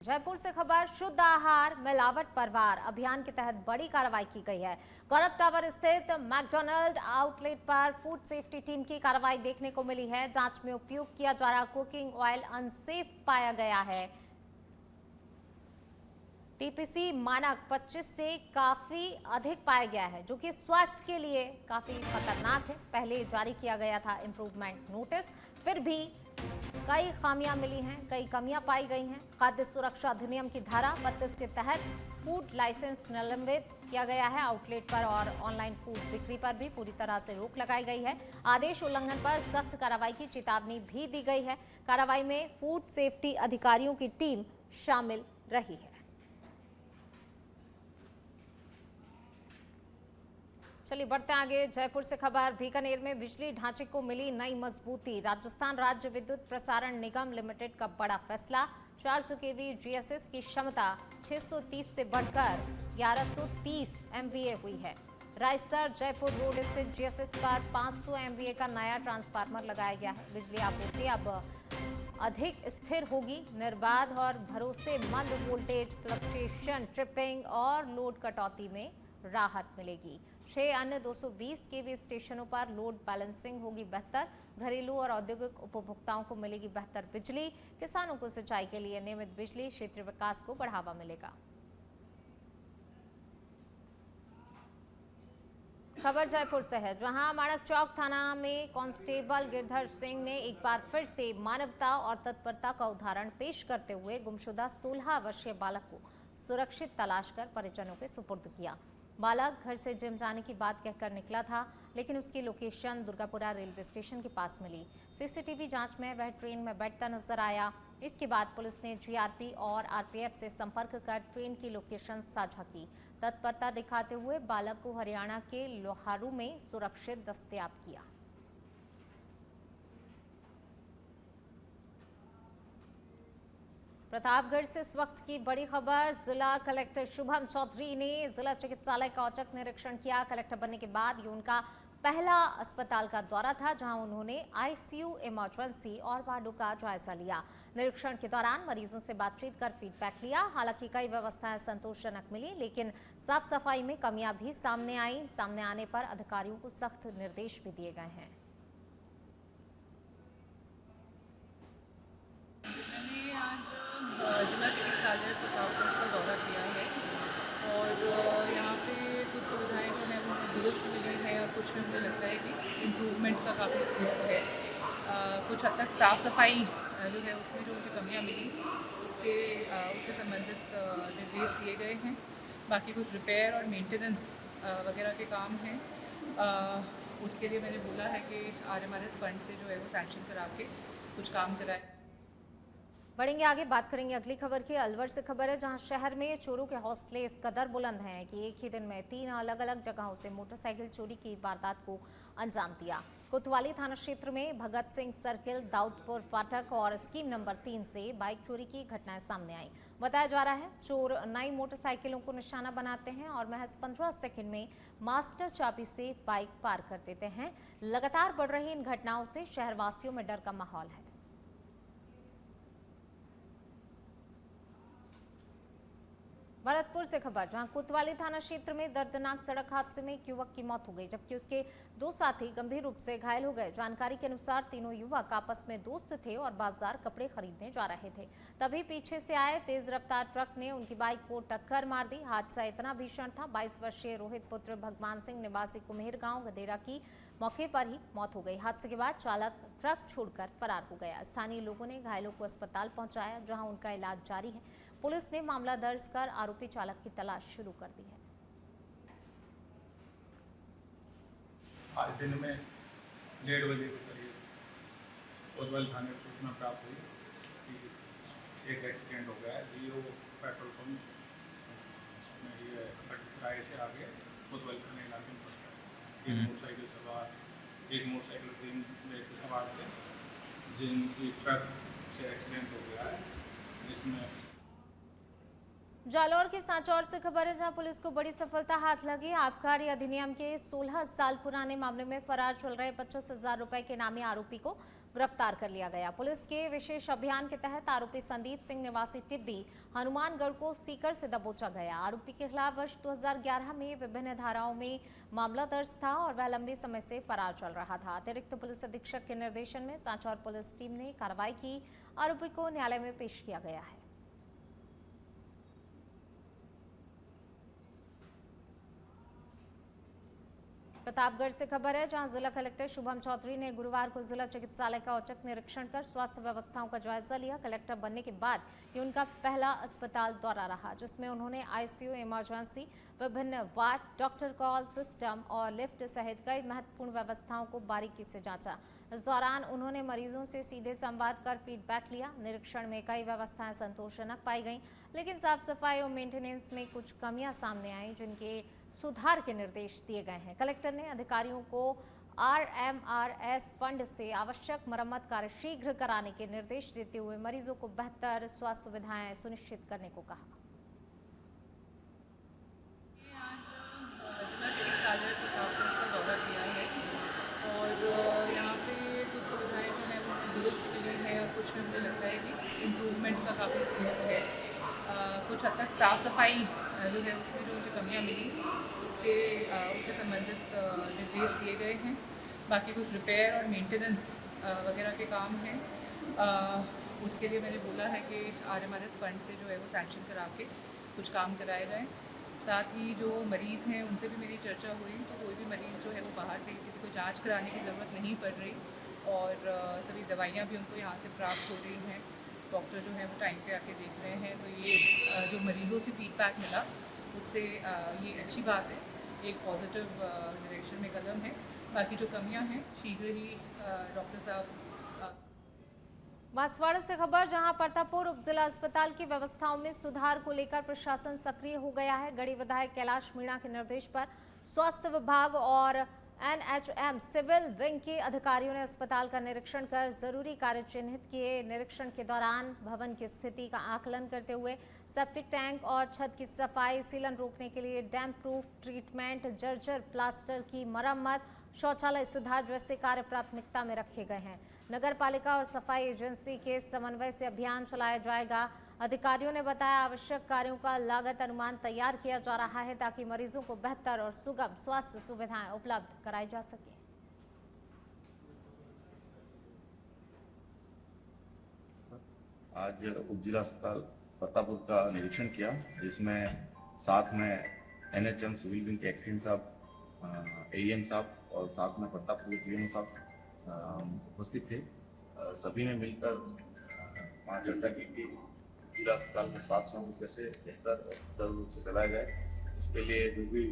जयपुर से खबर, शुद्ध आहार मिलावट पर वार अभियान के तहत बड़ी कार्रवाई की गई है। गौरव टावर स्थित मैकडॉनल्ड आउटलेट पर फूड सेफ्टी टीम की कार्रवाई देखने को मिली है। जांच में उपयोग किया जा रहा कुकिंग ऑयल अनसेफ पाया गया है। टीपीसी मानक 25 से काफी अधिक पाया गया है, जो कि स्वास्थ्य के लिए काफी खतरनाक है। पहले जारी किया गया था इंप्रूवमेंट नोटिस, फिर भी कई खामियां मिली हैं, कई कमियां पाई गई हैं। खाद्य सुरक्षा अधिनियम की धारा 32 के तहत फूड लाइसेंस निलंबित किया गया है। आउटलेट पर और ऑनलाइन फूड बिक्री पर भी पूरी तरह से रोक लगाई गई है। आदेश उल्लंघन पर सख्त कार्रवाई की चेतावनी भी दी गई है। कार्रवाई में फूड सेफ्टी अधिकारियों की टीम शामिल रही है। चलिए बढ़ते आगे। जयपुर से खबर, बीकानेर में बिजली ढांचे को मिली नई मजबूती। राजस्थान राज्य विद्युत प्रसारण निगम लिमिटेड का बड़ा फैसला। 400 केवी जीएसएस की क्षमता 630 से बढ़कर 1130 एमवीए हुई है। रायसर जयपुर रोड स्थित जीएसएस पर 500 एमवीए का नया ट्रांसफार्मर लगाया गया है। बिजली आपूर्ति अब अधिक स्थिर होगी। निर्बाध और भरोसेमंद वोल्टेज फ्लक्चुएशन, ट्रिपिंग और लोड कटौती में राहत मिलेगी। 6 अन्य 220 केवी स्टेशनों पर लोड बैलेंसिंग होगी बेहतर। घरेलू और औद्योगिक उपभोक्ताओं को मिलेगी बेहतर बिजली। किसानों को सिंचाई के लिए नियमित बिजली, क्षेत्रीय विकास को बढ़ावा मिलेगा। खबर जयपुर से है, जहां माणक चौक थाना में कांस्टेबल गिरधर सिंह ने एक बार फिर से मानवता और तत्परता का उदाहरण पेश करते हुए गुमशुदा 16 वर्षीय बालक को सुरक्षित तलाश कर परिजनों के सुपुर्द किया। बालक घर से जिम जाने की बात कहकर निकला था, लेकिन उसकी लोकेशन दुर्गापुरा रेलवे स्टेशन के पास मिली। सीसीटीवी जांच में वह ट्रेन में बैठता नजर आया। इसके बाद पुलिस ने जीआरपी और आरपीएफ से संपर्क कर ट्रेन की लोकेशन साझा की। तत्परता दिखाते हुए बालक को हरियाणा के लोहारू में सुरक्षित दस्तयाब किया। प्रतापगढ़ से इस वक्त की बड़ी खबर, जिला कलेक्टर शुभम चौधरी ने जिला चिकित्सालय का औचक निरीक्षण किया। कलेक्टर बनने के बाद ये उनका पहला अस्पताल का दौरा था, जहां उन्होंने आईसीयू, इमरजेंसी और वार्डों का जायजा लिया। निरीक्षण के दौरान मरीजों से बातचीत कर फीडबैक लिया। हालांकि कई व्यवस्थाएं संतोषजनक मिली, लेकिन साफ सफाई में कमियां भी सामने आई। सामने आने पर अधिकारियों को सख्त निर्देश भी दिए गए हैं। जिला चिकित्सालय प्रतापगढ़ का दौरा किया है और यहाँ पे कुछ सुविधाएं जो हैं वो दुरुस्त मिली हैं और कुछ में मुझे लगता है कि इम्प्रूवमेंट का काफ़ी स्कोप है। कुछ हद तक साफ़ सफाई जो है उसमें जो मुझे कमियाँ मिली उससे संबंधित निर्देश दिए गए हैं। बाकी कुछ रिपेयर और मेंटेनेंस वगैरह के काम हैं, उसके लिए मैंने बोला है कि आरएमआरएस फंड से जो है वो सैंक्शन करा के कुछ काम कराए। बढ़ेंगे आगे, बात करेंगे अगली खबर की। अलवर से खबर है, जहां शहर में चोरों के हौसले इस कदर बुलंद हैं कि एक ही दिन में 3 अलग अलग जगहों से मोटरसाइकिल चोरी की वारदात को अंजाम दिया। कोतवाली थाना क्षेत्र में भगत सिंह सर्किल, दाऊदपुर फाटक और स्कीम नंबर 3 से बाइक चोरी की घटनाएं सामने आई। बताया जा रहा है चोर नई मोटरसाइकिलों को निशाना बनाते हैं और महज 15 सेकंड में मास्टर चाबी से बाइक पार कर देते हैं। लगातार बढ़ रही इन घटनाओं से शहरवासियों में डर का माहौल है। भरतपुर से खबर, जहां कोतवाली थाना क्षेत्र में दर्दनाक सड़क हादसे में एक युवक की मौत हो गई, जबकि उसके 2 साथी गंभीर रूप से घायल हो गए। जानकारी के अनुसार तीनों युवक आपस में दोस्त थे और बाजार कपड़े खरीदने जा रहे थे। तभी पीछे से आए तेज रफ्तार ट्रक ने उनकी बाइक को टक्कर मार दी। हादसा इतना भीषण था, 22 वर्षीय रोहित पुत्र भगवान सिंह निवासी कुम्हेर गांव गदेरा की मौके पर ही मौत हो गई। हादसे के बाद चालक ट्रक छोड़कर फरार हो गया। स्थानीय लोगों ने घायलों को अस्पताल पहुंचाया, जहां उनका इलाज जारी है। पुलिस ने मामला दर्ज कर आरोपी चालक की तलाश शुरू कर दी है। आज दिन में 1:30 बजे के करीब कोतवाली थाने को सूचना प्राप्त हुई कि एक एक्सीडेंट हो गया है। जियो पेट्रोल पंप में ये किराए से आगे कोतवाली थाने इलाके में पड़ता है। एक मोटरसाइकिल सवार 3 व्यक्ति सवार थे, जिनकी ट्रक से एक्सीडेंट हो गया है, जिसमें जालौर के सांचौर से खबर है, जहां पुलिस को बड़ी सफलता हाथ लगी। आबकारी अधिनियम के 16 साल पुराने मामले में फरार चल रहे 25,000 रुपए के नामी आरोपी को गिरफ्तार कर लिया गया। पुलिस के विशेष अभियान के तहत आरोपी संदीप सिंह निवासी टिब्बी हनुमानगढ़ को सीकर से दबोचा गया। आरोपी के खिलाफ वर्ष 2011 में विभिन्न धाराओं में मामला दर्ज था और वह लंबे समय से फरार चल रहा था। अतिरिक्त पुलिस अधीक्षक के निर्देशन में सांचौर पुलिस टीम ने कार्रवाई की। आरोपी को न्यायालय में पेश किया गया है। प्रतापगढ़ से खबर है, जहां जिला कलेक्टर शुभम चौधरी ने गुरुवार को जिला चिकित्सालय का औचक निरीक्षण कर स्वास्थ्य व्यवस्थाओं का जायजा लिया। कलेक्टर बनने के बाद ये उनका पहला अस्पताल दौरा रहा, जिसमें उन्होंने आईसीयू, इमरजेंसी, विभिन्न वार्ड, डॉक्टर कॉल सिस्टम और लिफ्ट सहित कई महत्वपूर्ण व्यवस्थाओं को बारीकी से जांचा। इस दौरान उन्होंने मरीजों से सीधे संवाद कर फीडबैक लिया। निरीक्षण में कई व्यवस्थाएं संतोषजनक पाई गई, लेकिन साफ सफाई और मेंटेनेंस में कुछ कमियां सामने आई, जिनके सुधार के निर्देश दिए गए हैं। कलेक्टर ने अधिकारियों को RMRS फंड से आवश्यक मरम्मत कार्य शीघ्र कराने के निर्देश देते हुए मरीजों को बेहतर स्वास्थ्य सुविधाएं सुनिश्चित करने को कहा। जिला चिकित्सालय प्रतापगढ़ का दौरा किया है और यहाँ पे कुछ सुविधाएं जो है वो दुरुस्त मिली है और कुछ में मुझे लगता है कि इम्प्रूवमेंट का काफ़ी स्कोप है। कुछ हद तक साफ़ सफाई जो है उसमें जो मुझे कमियाँ मिली उससे संबंधित निर्देश दिए गए हैं। बाकी कुछ रिपेयर और मेंटेनेंस वगैरह के काम हैं, उसके लिए मैंने बोला है कि RMRS फंड से जो है वो सैंक्शन करा के कुछ काम कराए जाएँ। साथ ही जो मरीज़ हैं उनसे भी मेरी चर्चा हुई, तो कोई भी मरीज़ जो है वो बाहर से किसी को जांच कराने की ज़रूरत नहीं पड़ रही और सभी दवाइयाँ भी उनको यहाँ से प्राप्त हो रही हैं। डॉक्टर जो है वो टाइम पे आके देख रहे हैं। तो ये जो मरीज़ों से फीडबैक मिला उससे ये अच्छी बात है, एक पॉजिटिव डायरेक्शन में कदम है। बाकी जो कमियां हैं शीघ्र ही डॉक्टर साहब। बांसवाड़ा से खबर, जहां परतापुर उप जिला अस्पताल की व्यवस्थाओं में सुधार को लेकर प्रशासन सक्रिय हो गया है। गढ़ी विधायक कैलाश मीणा के निर्देश पर स्वास्थ्य विभाग और NHM सिविल विंग के अधिकारियों ने अस्पताल का निरीक्षण कर जरूरी कार्य चिन्हित किए। निरीक्षण के दौरान भवन की स्थिति का आकलन करते हुए सेप्टिक टैंक और छत की सफाई, सीलन रोकने के लिए डैम प्रूफ ट्रीटमेंट, जर्जर प्लास्टर की मरम्मत, शौचालय सुधार जैसे कार्य प्राथमिकता में रखे गए हैं। नगर पालिका और सफाई एजेंसी के समन्वय से अभियान चलाया जाएगा। अधिकारियों ने बताया आवश्यक कार्यों का लागत अनुमान तैयार किया जा रहा है, ताकि मरीजों को बेहतर और सुगम स्वास्थ्य सुविधाएं उपलब्ध कराई जा सके। आज उप जिला अस्पताल परतापुर का निरीक्षण किया, जिसमें साथ में NHM सिविल विंग के एक्सीन साहब, AEM साहब और साथ में परतापुर GM साहब उपस्थित थे। सभी ने मिलकर वहाँ चर्चा की कि जिला अस्पताल में स्वास्थ्य सेवाओं को कैसे बेहतर और सुचारू रूप से चलाया जाए, इसके लिए जो भी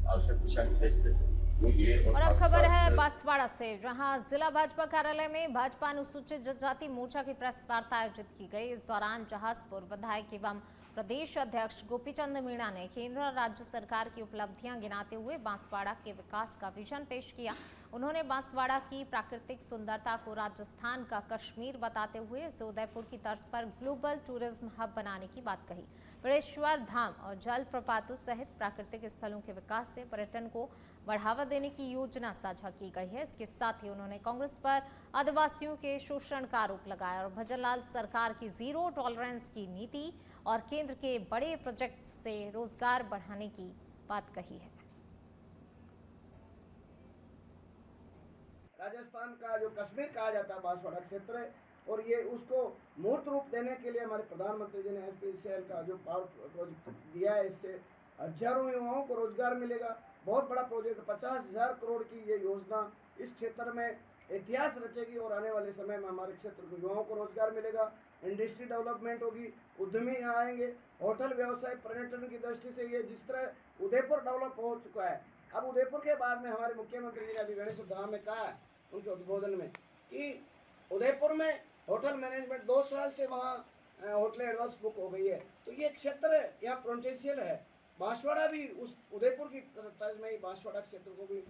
आवश्यक दिशा निर्देश थे वो दिए। और अब खबर है बांसवाड़ा से, जहां जिला भाजपा कार्यालय में भाजपा अनुसूचित जनजाति मोर्चा की प्रेस वार्ता आयोजित की गई। इस दौरान जहाजपुर विधायक एवं प्रदेश अध्यक्ष गोपीचंद मीणा ने केंद्र और राज्य सरकार की उपलब्धियां गिनाते हुए बांसवाड़ा के विकास का विजन पेश किया। उन्होंने बांसवाड़ा की प्राकृतिक सुंदरता को राजस्थान का कश्मीर बताते हुए इसे उदयपुर की तर्ज पर ग्लोबल टूरिज्म हब बनाने की बात कही। बड़ेश्वर धाम और जल प्रपातों सहित प्राकृतिक स्थलों के विकास से पर्यटन को बढ़ावा देने की योजना साझा की गई है। इसके साथ ही उन्होंने कांग्रेस पर आदिवासियों के शोषण का आरोप लगाया और भजनलाल सरकार की जीरो टॉलरेंस की नीति और केंद्र के बड़े प्रोजेक्ट से रोजगार बढ़ाने की बात कही है। राजस्थान का जो कश्मीर कहा जाता है बांसवाड़ा क्षेत्र है, और ये उसको मूर्त रूप देने के लिए हमारे प्रधानमंत्री जी ने SPCL का जो पावर प्रोजेक्ट दिया है, इससे हजारों युवाओं को रोजगार मिलेगा। बहुत बड़ा प्रोजेक्ट, 50,000 करोड़ की ये योजना इस क्षेत्र में इतिहास रचेगी और आने वाले समय में हमारे क्षेत्र के युवाओं को रोजगार मिलेगा, इंडस्ट्री डेवलपमेंट होगी, उद्यमी यहाँ आएंगे, होटल व्यवसाय, पर्यटन की दृष्टि से ये जिस तरह उदयपुर डेवलप हो चुका है। अब उदयपुर के बाद में हमारे मुख्यमंत्री जी ने अभी गणेश धाम में कहा है उनके उद्बोधन में कि उदयपुर में होटल मैनेजमेंट 2 साल से वहाँ होटल एडवांस बुक हो गई है। तो ये क्षेत्र यहाँ पोटेंशियल है। बांसवाड़ा भी उस उदयपुर की तर्ज में ही बांसवाड़ा क्षेत्र को भी।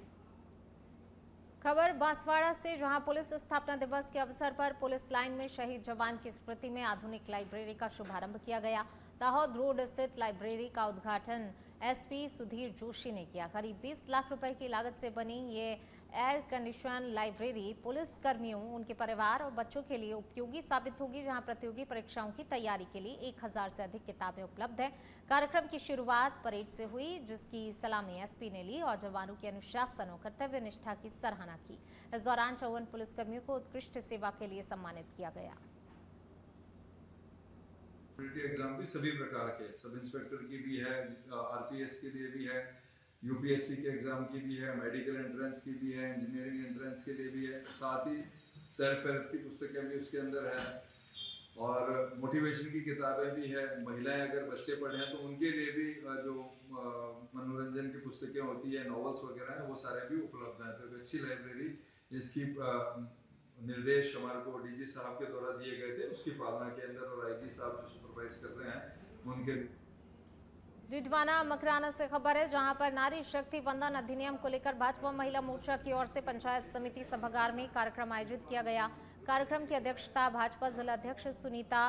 खबर बांसवाड़ा से, जहां पुलिस स्थापना दिवस के अवसर पर पुलिस लाइन में शहीद जवान की स्मृति में आधुनिक लाइब्रेरी का शुभारंभ किया गया। दाहोद रोड स्थित लाइब्रेरी का उद्घाटन SP सुधीर जोशी ने किया। करीब 20 लाख रुपए की लागत से बनी ये एयर कंडीशन लाइब्रेरी पुलिस कर्मियों, उनके परिवार और बच्चों के लिए उपयोगी साबित होगी, जहां प्रतियोगी परीक्षाओं की तैयारी के लिए 1000 से अधिक किताबें उपलब्ध हैं। कार्यक्रम की शुरुआत परेड से हुई, जिसकी सलामी एसपी ने ली और जवानों के अनुशासन और कर्तव्य निष्ठा की सराहना की। इस दौरान 54 पुलिसकर्मियों को उत्कृष्ट सेवा के लिए सम्मानित किया गया। एग्जाम भी सभी प्रकार के, सब इंस्पेक्टर की भी है, आरपीएस के लिए भी है, यूपीएससी के एग्जाम की भी है, मेडिकल एंट्रेंस की भी है, इंजीनियरिंग एंट्रेंस के लिए भी है, साथ ही सेल्फ हेल्प की पुस्तकें भी उसके अंदर है और मोटिवेशन की किताबें भी है। महिलाएं अगर बच्चे पढ़े हैं तो उनके लिए भी जो मनोरंजन की पुस्तकें होती है, नॉवेल्स वगैरह हैं, वो सारे भी उपलब्ध हैं। तो एक अच्छी लाइब्रेरी जिसकी निर्देश हमारे को डीजी साहब के द्वारा दिए गए थे, उसकी पालना के अंदर और आईजी साहब जो सुपरवाइज कर रहे हैं उनके। डिडवाना मकराना से खबर है, जहां पर नारी शक्ति वंदन अधिनियम को लेकर भाजपा महिला मोर्चा की ओर से पंचायत समिति सभागार में कार्यक्रम आयोजित किया गया। कार्यक्रम की अध्यक्षता भाजपा जिला अध्यक्ष सुनीता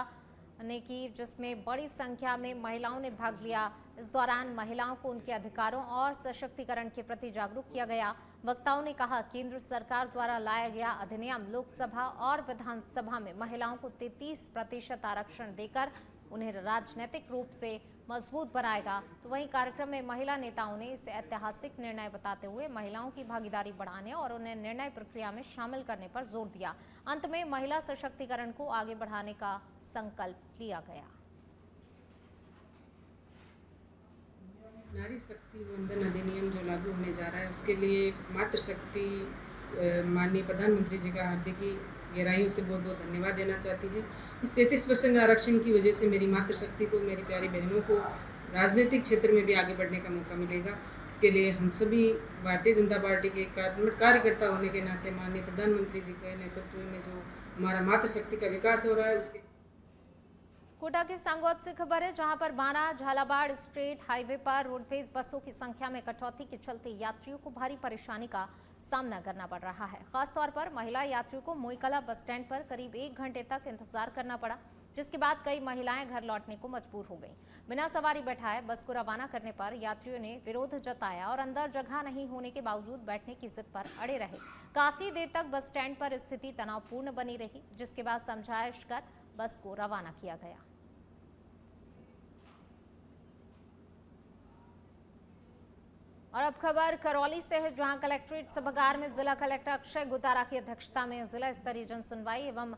ने की, जिसमें बड़ी संख्या में महिलाओं ने भाग लिया। इस दौरान महिलाओं को उनके अधिकारों और सशक्तिकरण के प्रति जागरूक किया गया। वक्ताओं ने कहा, केंद्र सरकार द्वारा लाया गया अधिनियम लोकसभा और विधानसभा में महिलाओं को 33% आरक्षण देकर उन्हें राजनीतिक रूप से मजबूत बनाएगा। तो वहीं कार्यक्रम में महिला नेताओं ने इसे ऐतिहासिक निर्णय बताते हुए महिलाओं की भागीदारी बढ़ाने और उन्हें निर्णय प्रक्रिया में शामिल करने पर जोर दिया। अंत में महिला सशक्तिकरण को आगे बढ़ाने का संकल्प लिया गया। नारी शक्ति वंदन अधिनियम जो लागू होने जा रहा है, उसके लिए मातृशक्ति माननीय प्रधानमंत्री जी का हार्दिक गहराइयों से बहुत बहुत धन्यवाद देना चाहती है। इस 33% आरक्षण की वजह से मेरी मातृशक्ति को, मेरी प्यारी बहनों को राजनीतिक क्षेत्र में भी आगे बढ़ने का मौका मिलेगा। इसके लिए हम सभी भारतीय जनता पार्टी के कार्यकर्ता होने के नाते माननीय प्रधानमंत्री जी के नेतृत्व में जो हमारा मातृशक्ति का विकास हो रहा है, उसके कोटा के सांगौद से खबर है, जहां पर बाना झालावाड़ स्टेट हाईवे पर रोडवेज बसों की संख्या में कटौती के चलते यात्रियों को भारी परेशानी का सामना करना पड़ रहा है। खासतौर पर महिला यात्रियों को मोईकला बस स्टैंड पर करीब 1 घंटे तक इंतजार करना पड़ा, जिसके बाद कई महिलाएं घर लौटने को मजबूर हो गईं। बिना सवारी बैठाए बस को रवाना करने पर यात्रियों ने विरोध जताया और अंदर जगह नहीं होने के बावजूद बैठने की जिद पर अड़े रहे। काफी देर तक बस स्टैंड पर स्थिति तनावपूर्ण बनी रही, जिसके बाद समझाइश कर बस को रवाना किया गया। और अब खबर करौली से है, जहां कलेक्ट्रेट सभागार में जिला कलेक्टर अक्षय गुतारा की अध्यक्षता में जिला स्तरीय जन सुनवाई एवं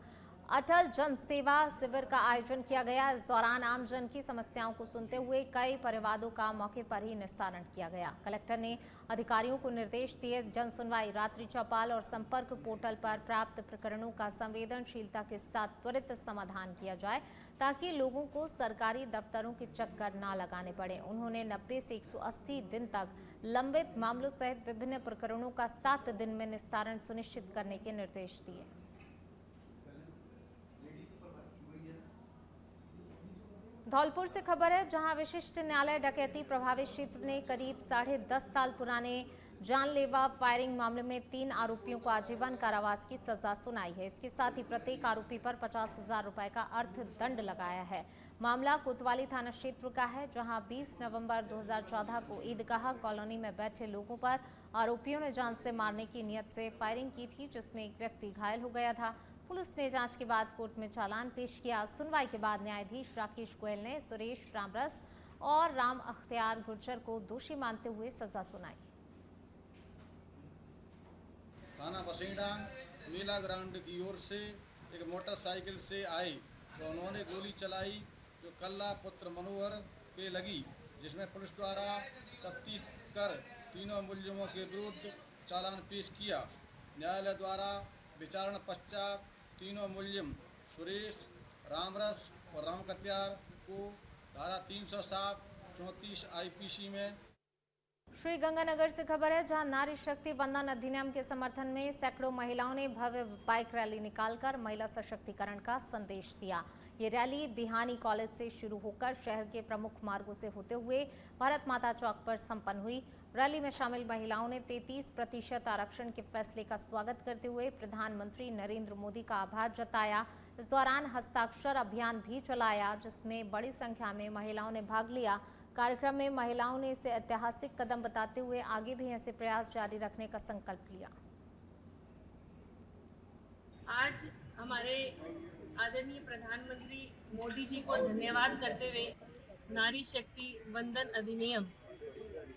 अटल जन सेवा शिविर का आयोजन किया गया। इस दौरान आम जन की समस्याओं को सुनते हुए कई परिवादों का मौके पर ही निस्तारण किया गया। कलेक्टर ने अधिकारियों को निर्देश दिए, जन सुनवाई रात्रि चौपाल और संपर्क पोर्टल पर प्राप्त प्रकरणों का संवेदनशीलता के साथ त्वरित समाधान किया जाए, ताकि लोगों को सरकारी दफ्तरों के चक्कर ना लगाने पड़े। उन्होंने 90 से 180 दिन तक लंबित मामलों सहित विभिन्न प्रकरणों का 7 दिन में निस्तारण सुनिश्चित करने के निर्देश दिए। धौलपुर से खबर है, जहां विशिष्ट न्यायालय डकैती प्रभावित क्षेत्र ने करीब 10.5 साल पुराने जानलेवा फायरिंग मामले में 3 आरोपियों को आजीवन कारावास की सजा सुनाई है। इसके साथ ही प्रत्येक आरोपी पर 50,000 रुपए का अर्थदंड लगाया है। मामला कोतवाली थाना क्षेत्र का है, जहां 20 नवंबर 2014 को ईदगाह कॉलोनी में बैठे लोगों पर आरोपियों ने जान से मारने की नियत से फायरिंग की थी, जिसमें एक व्यक्ति घायल हो गया था। पुलिस ने जांच के बाद कोर्ट में चालान पेश किया। सुनवाई के बाद न्यायाधीश राकेश गोयल ने सुरेश रामरस और राम अख्तियार गुर्जर को दोषी मानते हुए सजा सुनाई। थाना बसेड़ा नीला ग्राउंड की ओर से एक मोटरसाइकिल से आए तो उन्होंने गोली चलाई जो कल्ला पुत्र मनोहर के लगी, जिसमें पुलिस द्वारा तफ्तीश कर तीनों मुलजिमों के विरुद्ध चालान पेश किया। न्यायालय द्वारा विचारण पश्चात तीनों मुलजिम सुरेश रामरस और राम कत्यार को धारा 307, 34 IPC में। श्री गंगानगर से खबर है, जहां नारी शक्ति वंदन अधिनियम के समर्थन में सैकड़ों महिलाओं ने भव्य बाइक रैली निकालकर महिला सशक्तिकरण का संदेश दिया। ये रैली बिहानी कॉलेज से शुरू होकर शहर के प्रमुख मार्गों से होते हुए भारत माता चौक पर संपन्न हुई। रैली में शामिल महिलाओं ने 33% आरक्षण के फैसले का स्वागत करते हुए प्रधानमंत्री नरेंद्र मोदी का आभार जताया। इस दौरान हस्ताक्षर अभियान भी चलाया, जिसमें बड़ी संख्या में महिलाओं ने भाग लिया। कार्यक्रम में महिलाओं ने इसे ऐतिहासिक कदम बताते हुए आगे भी ऐसे प्रयास जारी रखने का संकल्प लिया। आज हमारे आदरणीय प्रधानमंत्री मोदी जी को धन्यवाद करते हुए नारी शक्ति वंदन अधिनियम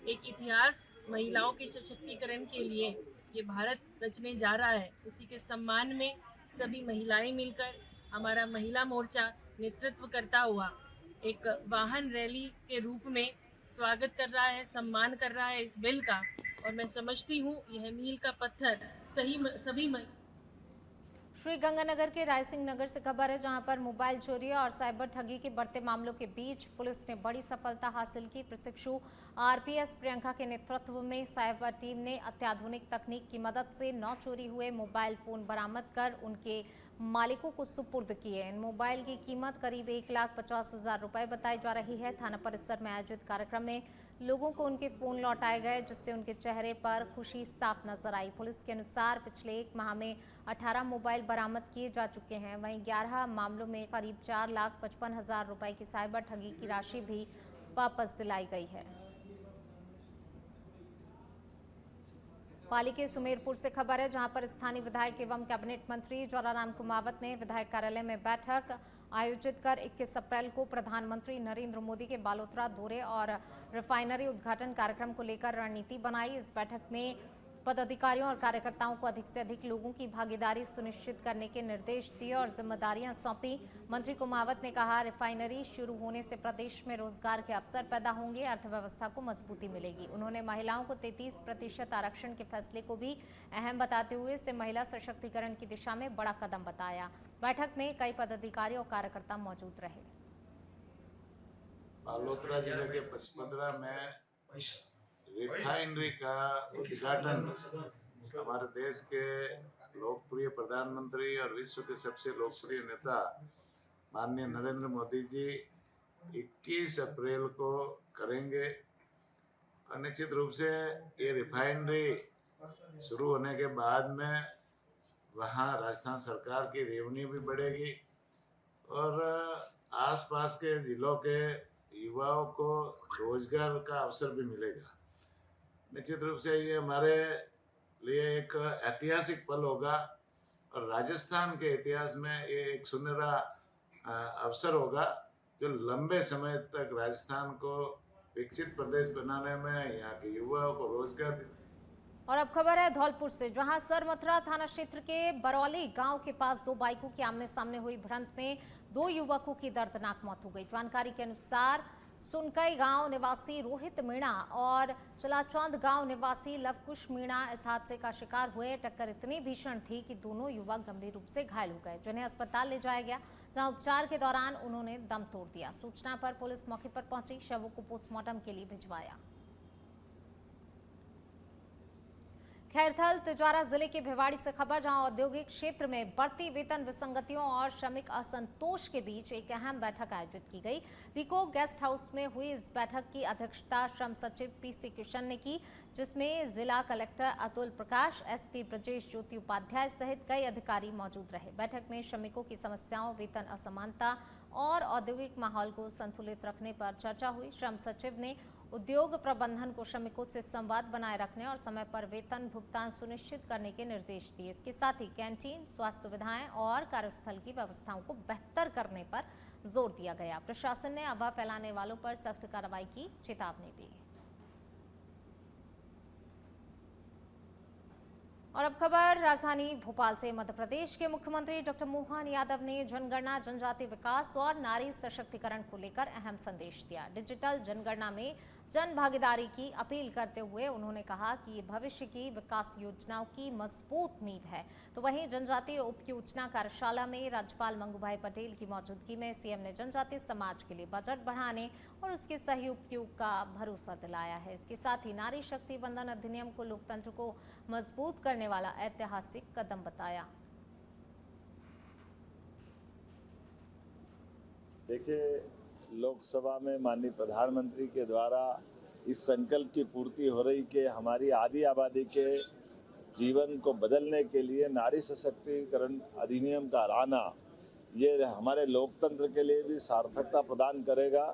एक इतिहास महिलाओं के सशक्तिकरण के लिए ये भारत रचने जा रहा है। उसी के सम्मान में सभी महिलाएं मिलकर हमारा महिला मोर्चा नेतृत्व करता हुआ एक वाहन रैली के रूप में स्वागत कर रहा है, सम्मान कर रहा है इस बिल का। और मैं समझती हूँ यह मील का पत्थर सभी श्री गंगानगर के रायसिंह नगर से खबर है, जहां पर मोबाइल चोरी और साइबर ठगी के बढ़ते मामलों के बीच पुलिस ने बड़ी सफलता हासिल की। प्रशिक्षु आरपीएस प्रियंका के नेतृत्व में साइबर टीम ने अत्याधुनिक तकनीक की मदद से 9 चोरी हुए मोबाइल फोन बरामद कर उनके मालिकों को सुपुर्द किए। इन मोबाइल की कीमत करीब 1,50,000 रुपए बताई जा रही है। थाना परिसर में आयोजित कार्यक्रम में लोगों को उनके फोन लौटाए गए, जिससे उनके चेहरे पर खुशी साफ नजर आई। पुलिस के अनुसार पिछले 1 माह में 18 मोबाइल बरामद किए जा चुके हैं। वहीं 11 मामलों में करीब 4,55,000 रुपए की साइबर ठगी की राशि भी वापस दिलाई गई है। पाली के सुमेरपुर से खबर है, जहां पर स्थानीय विधायक एवं कैबिनेट मंत्री जोराराम कुमावत ने विधायक कार्यालय में बैठक आयोजित कर 21 अप्रैल को प्रधानमंत्री नरेंद्र मोदी के बालोतरा दौरे और रिफाइनरी उद्घाटन कार्यक्रम को लेकर रणनीति बनाई। इस बैठक में पदाधिकारियों और कार्यकर्ताओं को अधिक से अधिक लोगों की भागीदारी सुनिश्चित करने के निर्देश दिए और जिम्मेदारियां सौंपी। मंत्री कुमावत ने कहा, रिफाइनरी शुरू होने से प्रदेश में रोजगार के अवसर पैदा होंगे, अर्थव्यवस्था को मजबूती मिलेगी। उन्होंने महिलाओं को 33% आरक्षण के फैसले को भी अहम बताते हुए इसे महिला सशक्तिकरण की दिशा में बड़ा कदम बताया। बैठक में कई पदाधिकारी और कार्यकर्ता मौजूद रहे। बालोतरा जिले के 55 में रिफाइनरी का उद्घाटन हमारे देश के लोकप्रिय प्रधानमंत्री और विश्व के सबसे लोकप्रिय नेता माननीय नरेंद्र मोदी जी 21 अप्रैल को करेंगे। और निश्चित रूप से ये रिफाइनरी शुरू होने के बाद में वहाँ राजस्थान सरकार की रेवेन्यू भी बढ़ेगी और आसपास के जिलों के युवाओं को रोजगार का अवसर भी मिलेगा। निश्चित रूप से ये हमारे लिए एक ऐतिहासिक पल होगा और राजस्थान के इतिहास में ये एक सुनहरा अवसर होगा जो लंबे समय तक राजस्थान को विकसित प्रदेश बनाने में यहाँ के युवाओं को रोजगार। और अब खबर है धौलपुर से, जहां सरमथुरा थाना क्षेत्र के बरौली गांव के पास 2 बाइकों की आमने सामने हुई भिड़ंत में 2 युवकों की दर्दनाक मौत हो गई। जानकारी के अनुसार सुनकई गांव निवासी रोहित मीणा और चलाचौंद गांव निवासी लवकुश मीणा इस हादसे का शिकार हुए। टक्कर इतनी भीषण थी कि दोनों युवक गंभीर रूप से घायल हो गए, जिन्हें अस्पताल ले जाया गया, जहां उपचार के दौरान उन्होंने दम तोड़ दिया। सूचना पर पुलिस मौके पर पहुंची, शवों को पोस्टमार्टम के लिए भिजवाया। खैरथल तिजवारा जिले के भिवाड़ी से खबर, जहां औद्योगिक क्षेत्र में बढ़ती वेतन विसंगतियों और श्रमिक असंतोष के बीच एक अहम बैठक आयोजित की गई। रिको गेस्ट हाउस में हुई इस बैठक की अध्यक्षता श्रम सचिव पीसी किशन ने की, जिसमें जिला कलेक्टर अतुल प्रकाश, एसपी ब्रजेश ज्योति उपाध्याय सहित कई अधिकारी मौजूद रहे। बैठक में श्रमिकों की समस्याओं, वेतन असमानता और औद्योगिक माहौल को संतुलित रखने पर चर्चा हुई। श्रम सचिव ने उद्योग प्रबंधन को श्रमिकों से संवाद बनाए रखने और समय पर वेतन भुगतान सुनिश्चित करने के निर्देश दिए। इसके साथ ही कैंटीन, स्वास्थ्य सुविधाएं और कार्यस्थल की व्यवस्थाओं को बेहतर करने पर जोर दिया गया। प्रशासन ने अफवाह फैलाने वालों पर सख्त कार्रवाई की चेतावनी दी। और अब खबर राजधानी भोपाल से, मध्य प्रदेश के मुख्यमंत्री डॉक्टर मोहन यादव ने जनगणना, जनजाति विकास और नारी सशक्तिकरण को लेकर अहम संदेश दिया। डिजिटल जनगणना में जन भागीदारी की अपील करते हुए उन्होंने कहा कि ये भविष्य की विकास योजनाओं की मजबूत नींव है। तो वहीं जनजातीय उप योजना कार्यशाला में राज्यपाल मंगूभाई पटेल की मौजूदगी में सीएम ने जनजातीय समाज के लिए बजट बढ़ाने और उसके सही उपयोग का भरोसा दिलाया है। इसके साथ ही नारी शक्ति वंदन अधिनियम को लोकतंत्र को मजबूत करने वाला ऐतिहासिक कदम बताया। देखिए, लोकसभा में माननीय प्रधानमंत्री के द्वारा इस संकल्प की पूर्ति हो रही कि हमारी आधी आबादी के जीवन को बदलने के लिए नारी सशक्तिकरण अधिनियम का लाना, ये हमारे लोकतंत्र के लिए भी सार्थकता प्रदान करेगा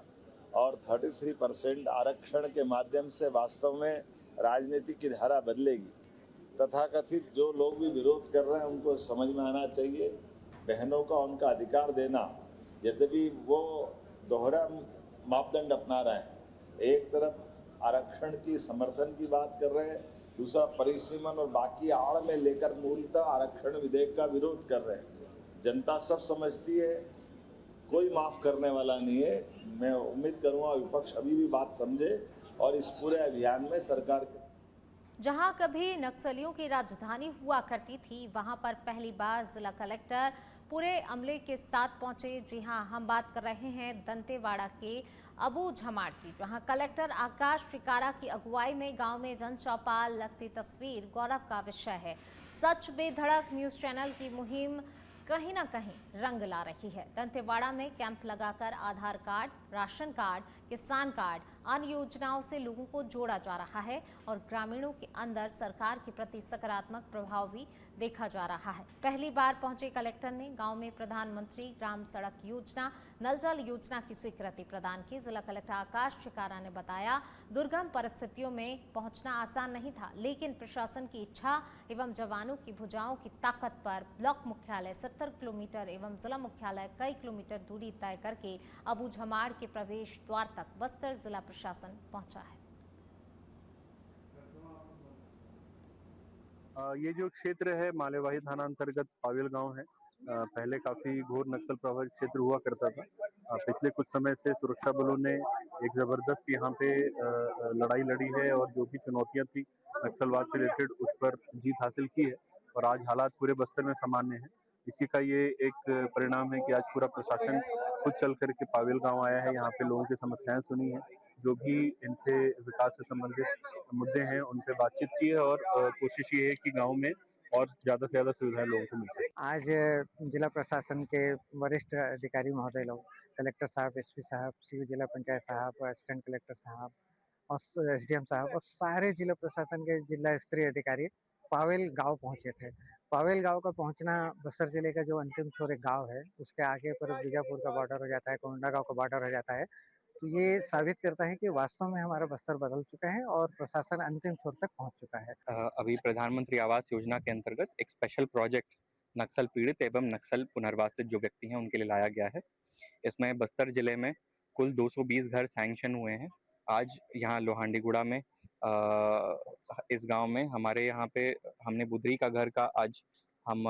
और 33% आरक्षण के माध्यम से वास्तव में राजनीति की धारा बदलेगी। तथाकथित जो लोग भी विरोध कर रहे हैं उनको समझ में आना चाहिए, बहनों का उनका अधिकार देना, यद्यपि वो दोहरा मापदंड अपना रहे हैं। एक तरफ आरक्षण की समर्थन की बात कर रहे हैं, दूसरा परिसीमन और बाकी आड़ में लेकर मूलतः आरक्षण विधेयक का विरोध कर रहे हैं। जनता सब समझती है, कोई माफ करने वाला नहीं है। मैं उम्मीद करूंगा विपक्ष अभी भी बात समझे और इस पूरे अभियान में सरकार के जहां कभी नक्सलियों की राजधानी हुआ करती थी, वहां पर पहली बार जिला कलेक्टर पूरे अमले के साथ पहुंचे। जी हां, हम बात कर रहे हैं दंतेवाड़ा के अबू झमाड़ की, जहां कलेक्टर आकाश शिकारा की अगुवाई में गांव में जन चौपाल लगती तस्वीर गौरव का विषय है। सच बेधड़क न्यूज चैनल की मुहिम कहीं ना कहीं रंग ला रही है। दंतेवाड़ा में कैंप लगाकर आधार कार्ड, राशन कार्ड, किसान कार्ड, अन्य योजनाओं से लोगों को जोड़ा जा रहा है और ग्रामीणों के अंदर सरकार के प्रति सकारात्मक प्रभाव भी देखा जा रहा है। पहली बार पहुंचे कलेक्टर ने गांव में प्रधानमंत्री ग्राम सड़क योजना, नल जल योजना की स्वीकृति प्रदान की। जिला कलेक्टर आकाश शिकारा ने बताया, दुर्गम परिस्थितियों में पहुंचना आसान नहीं था, लेकिन प्रशासन की इच्छा एवं जवानों की भुजाओं की ताकत पर ब्लॉक मुख्यालय 70 किलोमीटर एवं जिला मुख्यालय कई किलोमीटर दूरी तय करके अबू झमाड़ के प्रवेश द्वार तक बस्तर जिला प्रशासन पहुंचा है। ये जो क्षेत्र है मालेवाही थाना अंतर्गत पावेल गांव है। पहले काफी घोर नक्सल प्रभावित क्षेत्र हुआ करता था। पिछले कुछ समय से सुरक्षा बलों ने एक जबरदस्त यहाँ पे लड़ाई लड़ी है और जो भी चुनौतियां थी नक्सलवाद से रिलेटेड उस पर जीत हासिल की है और आज हालात पूरे बस्तर में सामान्य है। इसी का ये एक परिणाम है कि आज पूरा प्रशासन खुद चल करके पावेल गांव आया है, यहाँ पे लोगों की समस्याएं सुनी है, जो भी इनसे विकास से संबंधित मुद्दे हैं उन पे बातचीत की है और कोशिश ये है कि गांव में और ज़्यादा से ज़्यादा सुविधाएं लोगों को मिल सके। आज जिला प्रशासन के वरिष्ठ अधिकारी महोदय लोग, कलेक्टर साहब, एसपी साहब, सीओ जिला पंचायत साहब, असिस्टेंट कलेक्टर साहब और एसडीएम साहब और सारे जिला प्रशासन के जिला स्तरीय अधिकारी पावेल गांव पहुंचे थे। पावेल गांव का पहुंचना बस्तर जिले का जो अंतिम छोर एक गाँव है, उसके आगे पर बीजापुर का बॉर्डर हो जाता है, कोंडा गाँव का बॉर्डर हो जाता है। तो ये साबित करता है कि वास्तव में हमारा बस्तर बदल चुका है और प्रशासन अंतिम छोर तक पहुंच चुका है। अभी प्रधानमंत्री आवास योजना के अंतर्गत एक स्पेशल प्रोजेक्ट नक्सल पीड़ित एवं नक्सल पुनर्वासित जो व्यक्ति हैं उनके लिए लाया गया है। इसमें बस्तर जिले में कुल 220 घर सैंक्शन हुए हैं। आज यहाँ लोहांडीगुड़ा में इस गांव में हमारे यहाँ पे हमने बुदरी का घर का आज हम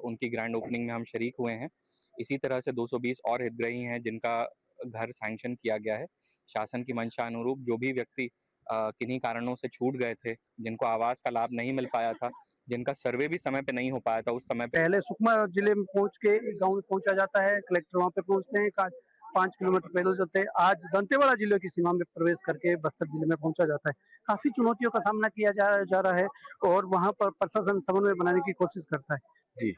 उनकी ग्रैंड ओपनिंग में हम शरीक हुए हैं। इसी तरह से 220 और हितग्राही हैं जिनका घर सैंक्शन किया गया है। शासन की मंशा अनुरूप जो भी व्यक्ति किन्हीं कारणों से छूट गए थे, जिनको आवास का लाभ नहीं मिल पाया था, जिनका सर्वे भी समय पे नहीं हो पाया था, उस समय पे पहले सुकमा जिले में पहुंच के गांव में पहुंचा जाता है, कलेक्टर वहां पे पहुंचते हैं, 5 किलोमीटर पैदल चलते हैं। आज दंतेवाड़ा जिले की सीमा में प्रवेश करके बस्तर जिले में पहुंचा जाता है। काफी चुनौतियों का सामना किया जा रहा है और वहां पर प्रशासन समन्वय बनाने की कोशिश करता है। जी,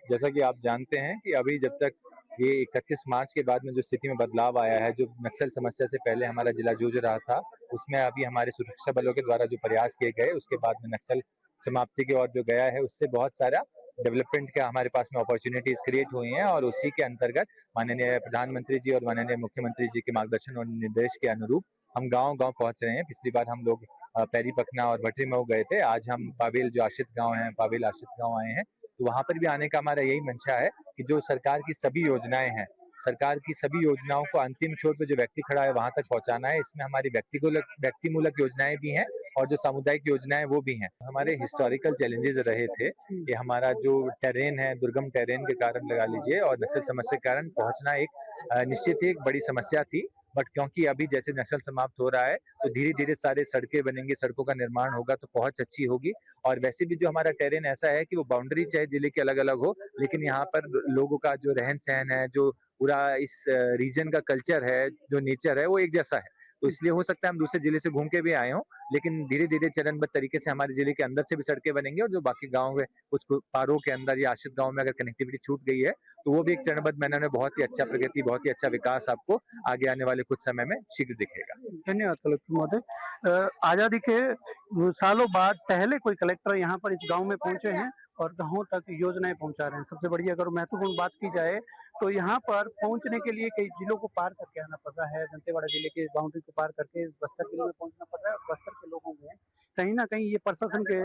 जैसा कि आप जानते हैं कि अभी जब तक ये 31 मार्च के बाद में जो स्थिति में बदलाव आया है, जो नक्सल समस्या से पहले हमारा जिला जूझ रहा था, उसमें अभी हमारे सुरक्षा बलों के द्वारा जो प्रयास किए गए, उसके बाद में नक्सल समाप्ति की ओर जो गया है, उससे बहुत सारा डेवलपमेंट का हमारे पास में अपॉर्चुनिटीज क्रिएट हुई हैं और उसी के अंतर्गत माननीय प्रधानमंत्री जी और माननीय मुख्यमंत्री जी के मार्गदर्शन और निर्देश के अनुरूप हम गांव-गांव पहुंच रहे हैं। पिछली बार हम लोग पैरी पखना और भटरी मऊ गए थे, आज हम पावेल जो आश्रित गाँव हैं, पावेल आश्रित गाँव आए हैं। तो वहाँ पर भी आने का हमारा यही मंशा है कि जो सरकार की सभी योजनाएं हैं, सरकार की सभी योजनाओं को अंतिम छोर पे जो व्यक्ति खड़ा है वहां तक पहुंचाना है। इसमें हमारी व्यक्तिमूलक योजनाएं भी हैं और जो सामुदायिक योजनाएं वो भी हैं। हमारे हिस्टोरिकल चैलेंजेस रहे थे कि हमारा जो टेरेन है, दुर्गम टेरेन के कारण लगा लीजिए और नक्सल समस्या के कारण पहुंचना एक निश्चित ही एक बड़ी समस्या थी। बट क्योंकि अभी जैसे नक्सल समाप्त हो रहा है तो धीरे धीरे सारे सड़कें बनेंगी, सड़कों का निर्माण होगा तो पहुंच अच्छी होगी। और वैसे भी जो हमारा टेरेन ऐसा है कि वो बाउंड्री चाहे जिले की अलग अलग हो, लेकिन यहाँ पर लोगों का जो रहन सहन है, जो पूरा इस रीजन का कल्चर है, जो नेचर है, वो एक जैसा है। तो इसलिए हो सकता है हम दूसरे जिले से घूम के भी आए हों, लेकिन धीरे धीरे चरणबद्ध तरीके से हमारे जिले के अंदर से भी सड़कें बनेंगी और जो बाकी गाँव है कुछ पारों के अंदर या आश्रित गाँव में अगर कनेक्टिविटी छूट गई है तो वो भी एक चरणबद्ध मैनर में बहुत ही अच्छा प्रगति, बहुत ही अच्छा विकास आपको आगे आने वाले कुछ समय में शीघ्र दिखेगा। धन्यवाद कलेक्टर महोदय। आजादी के सालों बाद पहले कोई कलेक्टर यहाँ पर इस गांव में पहुंचे हैं और गाँव तक योजनाएं पहुंचा रहे हैं। सबसे बड़ी अगर महत्वपूर्ण बात की जाए तो यहाँ पर पहुंचने के लिए कई जिलों को पार करके आना पड़ रहा है। दंतेवाड़ा जिले के बाउंड्री को पार करके बस्तर जिले में पहुंचना पड़ रहा है और बस्तर के लोगों में कहीं ना कहीं ये प्रशासन के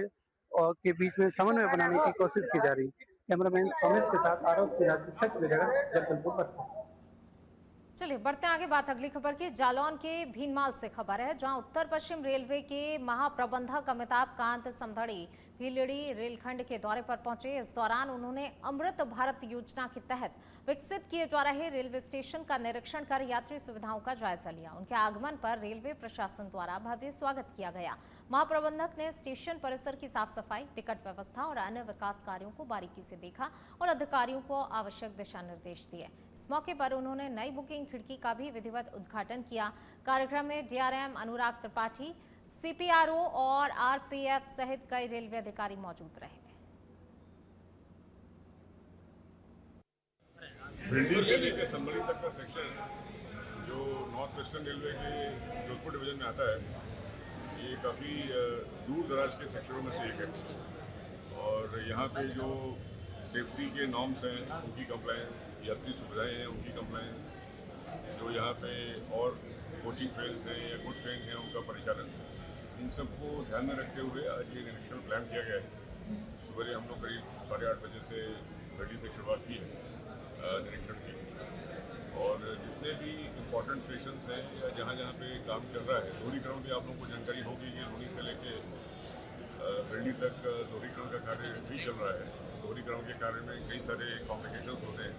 और के बीच में समन्वय बनाने की कोशिश की जा रही है। कैमरामैन सोमेश के साथ आरव सिराज, सच विजय, जगदलपुर बस्तर। चलिए बढ़ते हैं आगे। बात अगली खबर की। जालौन के भीनमाल से खबर है, जहां उत्तर पश्चिम रेलवे के महाप्रबंधक अमिताभ कांत समधड़ी भीलड़ी रेलखंड के दौरे पर पहुंचे। इस दौरान उन्होंने अमृत भारत योजना के तहत विकसित किए जा रहे रेलवे स्टेशन का निरीक्षण कर यात्री सुविधाओं का जायजा लिया। उनके आगमन पर रेलवे प्रशासन द्वारा भव्य स्वागत किया गया। महाप्रबंधक ने स्टेशन परिसर की साफ सफाई, टिकट व्यवस्था और अन्य विकास कार्यों को बारीकी से देखा और अधिकारियों को आवश्यक दिशा निर्देश दिए। इस मौके पर उन्होंने नई बुकिंग खिड़की का भी विधिवत उद्घाटन किया। कार्यक्रम में डीआरएम अनुराग त्रिपाठी, सीपीआरओ और आरपीएफ सहित कई रेलवे अधिकारी मौजूद रहे। भिंडी से लेकर संबली तक का सेक्शन जो नॉर्थ वेस्टर्न रेलवे के जोधपुर डिवीजन में आता है, ये काफ़ी दूर दराज के सेक्शनों में से एक है। और यहाँ पे जो सेफ्टी के नॉर्म्स हैं उनकी कंप्लायंस, यात्री सुविधाएं हैं उनकी कंप्लायंस, जो यहाँ पे और कोचिंग ट्रेन्स हैं या गुड्स ट्रेन हैं उनका परिचालन, इन सबको ध्यान में रखते हुए आज ये निरीक्षण प्लान किया गया है। सुबह हम लोग करीब 8:30 बजे से घड़ी से शुरुआत की है निरीक्षण की, और जितने भी इम्पोर्टेंट स्टेशन हैं या जहाँ जहाँ पे काम चल रहा है, दोहरीकरण की आप लोगों को जानकारी होगी कि लूनी से लेके भिंडी तक दोहरीकरण का कार्य भी चल रहा है। दोहरीकरण के कार्य में कई सारे कॉम्प्लिकेशंस होते हैं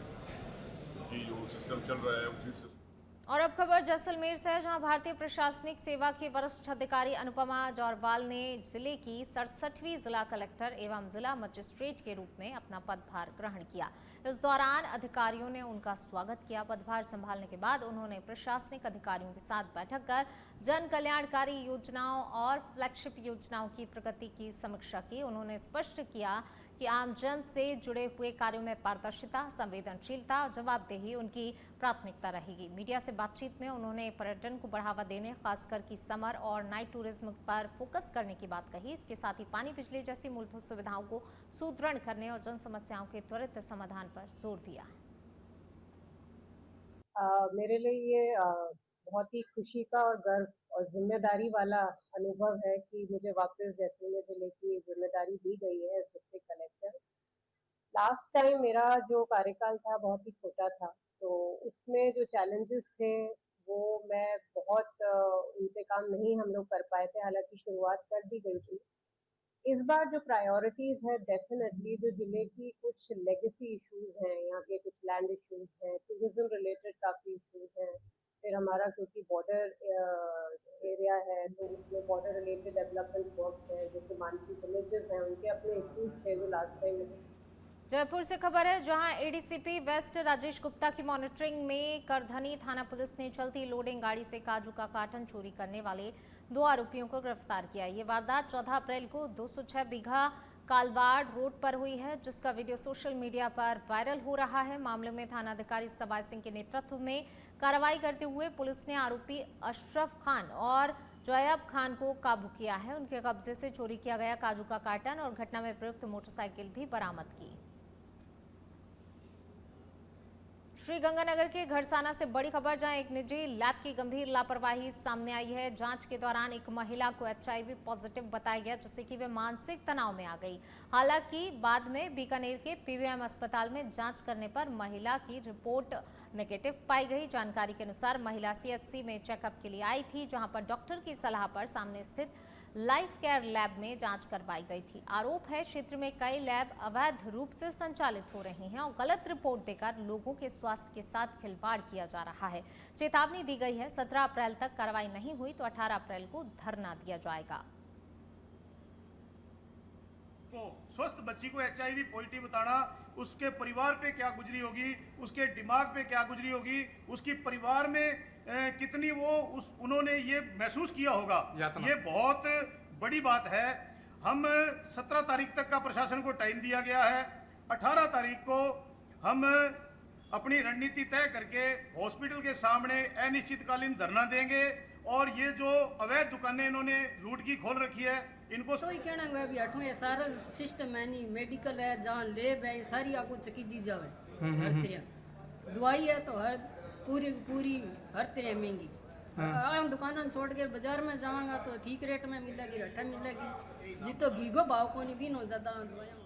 क्योंकि जो सिस्टम चल रहा है उसी से। और अब खबर जैसलमेर से है, जहां भारतीय प्रशासनिक सेवा की वरिष्ठ अधिकारी अनुपमा जौरवाल ने जिले की 67वीं जिला कलेक्टर एवं जिला मजिस्ट्रेट के रूप में अपना पदभार ग्रहण किया। इस दौरान अधिकारियों ने उनका स्वागत किया। पदभार संभालने के बाद उन्होंने प्रशासनिक अधिकारियों के साथ बैठक कर जन कल्याणकारी योजनाओं और फ्लैगशिप योजनाओं की प्रगति की समीक्षा की। उन्होंने स्पष्ट किया कि आमजन से जुड़े हुए कार्यों में पारदर्शिता, संवेदनशीलता और जवाबदेही उनकी प्राथमिकता रहेगी। मीडिया से बातचीत में उन्होंने पर्यटन को बढ़ावा देने, खासकर कि समर और नाइट टूरिज्म पर फोकस करने की बात कही। इसके साथ ही पानी, बिजली जैसी मूलभूत सुविधाओं को सुदृढ़ करने और जन समस्याओं के त्वरित समाधान पर जोर दिया। मेरे लिए ये बहुत ही खुशी का और गर्व और जिम्मेदारी वाला अनुभव है कि मुझे वापस जैसलमेर जिले की जिम्मेदारी दी गई है as district collector. Last time मेरा जो कार्यकाल था बहुत ही छोटा था, तो उसमें जो चैलेंजेस थे वो मैं बहुत उन पे काम नहीं हम लोग कर पाए थे, हालांकि शुरुआत कर दी गई थी। इस बार जो प्रायोरिटीज़ है, डेफिनेटली जो जिले की कुछ लेगेसी इश्यूज़ हैं, यहाँ के कुछ लैंड इश्यूज़ हैं, टूरिज्म रिलेटेड काफ़ी इश्यूज़ हैं, फिर हमारा क्योंकि बॉर्डर एरिया है तो उसमें बॉर्डर रिलेटेड डेवलपमेंट वर्क्स हैं, जैसे मानसी विलेजेस हैं, उनके अपने इश्यूज़ थे जो लास्ट टाइम। जयपुर से खबर है, जहां एडीसीपी वेस्ट राजेश गुप्ता की मॉनिटरिंग में करधनी थाना पुलिस ने चलती लोडिंग गाड़ी से काजू का कार्टन चोरी करने वाले 2 आरोपियों को गिरफ्तार किया। ये वारदात 14 अप्रैल को 206 बीघा कालवाड़ रोड पर हुई है, जिसका वीडियो सोशल मीडिया पर वायरल हो रहा है। मामले में थानाधिकारी सबाई सिंह के नेतृत्व में कार्रवाई करते हुए पुलिस ने आरोपी अशरफ खान और जोयब खान को काबू किया है। उनके कब्जे से चोरी किया गया काजू का कार्टन और घटना में प्रयुक्त मोटरसाइकिल भी बरामद की। श्रीगंगानगर के घरसाना से बड़ी खबर, जहां एक निजी लैब की गंभीर लापरवाही सामने आई है। जांच के दौरान एक महिला को HIV पॉजिटिव बताया गया, जिससे कि वे मानसिक तनाव में आ गई। हालांकि बाद में बीकानेर के PVM अस्पताल में जांच करने पर महिला की रिपोर्ट नेगेटिव पाई गई। जानकारी के अनुसार महिला CHC में चेकअप के लिए आई थी, जहां पर डॉक्टर की सलाह पर सामने स्थित लाइफ केयर लैब में जांच करवाई गई थी। आरोप है क्षेत्र में कई लैब अवैध रूप से संचालित हो रही हैं और गलत रिपोर्ट देकर लोगों के स्वास्थ्य के साथ खिलवाड़ किया जा रहा है। चेतावनी दी गई है, 17 अप्रैल तक कार्रवाई नहीं हुई तो 18 अप्रैल को धरना दिया जाएगा। को स्वस्थ बच्ची को HIV पॉजिटिव बताना, उसके परिवार पे क्या गुजरी होगी, उसके दिमाग पे क्या गुजरी होगी, उसकी परिवार में कितनी उन्होंने ये महसूस किया होगा, ये बहुत बड़ी बात है। हम 17 तारीख तक का प्रशासन को टाइम दिया गया है। 18 तारीख को हम अपनी रणनीति तय करके हॉस्पिटल के सामने अनिश्चितकालीन धरना देंगे और ये जो अवैध दुकानें इन्होंने लूट की खोल रखी है इनको तो ही कहना है भी हटो, ये सारा सिस्टम है नहीं, मेडिकल है, जहाँ लैब है, सारी आपको चीज जावे। हर तरह दवाई है तो हर पूरी हर तरह महंगी, हम दुकान छोड़ के बाजार में जाऊंगा तो ठीक रेट में मिलेगी, रट्टा मिलेगी जी। तो घी को भाव को नहीं भी नो ज्यादा दवाइयाँ